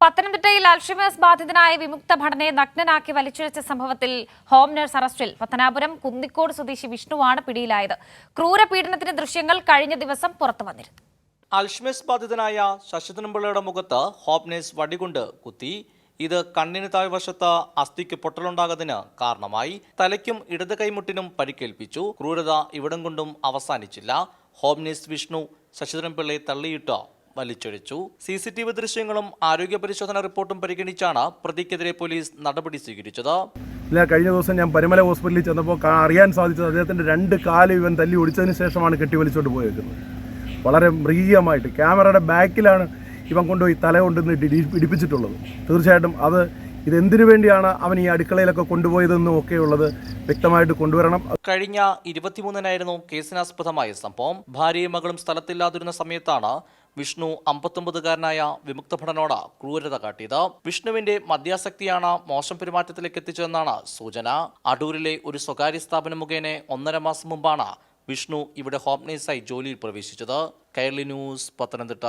പത്തനംതിട്ടയിൽ അൽഷിമേഴ്സ് ബാധിതനായ വിമുക്ത ഭടനെ നഗ്നനാക്കി വലിച്ചിഴച്ച സംഭവത്തിൽ ഹോം നഴ്സ് അറസ്റ്റിൽ. പത്തനാപുരം കുന്നിക്കോട് സ്വദേശി വിഷ്ണുവാണ് പിടിയിലായത്. ക്രൂരപീഡനത്തിന്റെ ദൃശ്യങ്ങൾ കഴിഞ്ഞ ദിവസം പുറത്തു വന്നിരുന്നു. അൽഷിമേഴ്സ് ബാധിതനായ ശശിധരൻപിള്ളയുടെ മുഖത്ത് ഹോം നഴ്സ് വടികൊണ്ട് കുത്തി. ഇത് കണ്ണിന് താഴ്വശത്ത് അസ്ഥിക്ക് പൊട്ടലുണ്ടാകുന്നതിന് കാരണമായി. തലയ്ക്കും ഇടത് കൈമുട്ടിനും പരിക്കേൽപ്പിച്ചു. ക്രൂരത ഇവിടം കൊണ്ടും അവസാനിച്ചില്ല. ഹോം നഴ്സ് വിഷ്ണു ശശിധരൻപിള്ളയെ തള്ളിയിട്ട് വലിച്ചൊഴിച്ചു. CCTV ദൃശ്യങ്ങളും ആരോഗ്യ പരിശോധന റിപ്പോർട്ടും പരിഗണിച്ചാണ് പ്രതിക്കെതിരെ പോലീസ് നടപടി സ്വീകരിച്ചത്. കഴിഞ്ഞ ദിവസം ഞാൻ പരിമല ഹോസ്പിറ്റലിൽ ചെന്നപ്പോൾ അറിയാൻ സാധിച്ചത് അദ്ദേഹത്തിന്റെ 2 കാല് ഇവൻ തല്ലി ഒടിച്ചതിന് ശേഷമാണ് കെട്ടിവലിച്ചോണ്ട് പോയേക്കുന്നത്. വളരെ മൃഗീയമായിട്ട് ക്യാമറയുടെ ബാക്കിലാണ് ഇവൻ കൊണ്ടുപോയി തല കൊണ്ടുവന്ന് ഇടിപ്പിച്ചിട്ടുള്ളത്. തീർച്ചയായിട്ടും ഇതെന്തിനു വേണ്ടിയാണ് അവൻ ഈ അടുക്കളയിലൊക്കെ കൊണ്ടുപോയതെന്നും ഒക്കെയുള്ളത് വ്യക്തമായിട്ട് കൊണ്ടുവരണം. കഴിഞ്ഞ 23-നായിരുന്നു കേസിനാസ്പദമായ സംഭവം. ഭാര്യയും മകളും സ്ഥലത്തില്ലാതിരുന്ന സമയത്താണ് വിഷ്ണു 59-കാരനായ വിമുക്ത ഭടനോട് ക്രൂരത കാട്ടിയത്. വിഷ്ണുവിന്റെ മദ്യാസക്തിയാണ് മോശം പെരുമാറ്റത്തിലേക്ക് എത്തിച്ചതെന്നാണ് സൂചന. അടൂരിലെ ഒരു സ്വകാര്യ സ്ഥാപനം മുഖേന 1.5 മാസം മുമ്പാണ് വിഷ്ണു ഇവിടെ ഹോം നഴ്സായി ജോലിയിൽ പ്രവേശിച്ചത്. കൈരളി ന്യൂസ്, പത്തനംതിട്ട.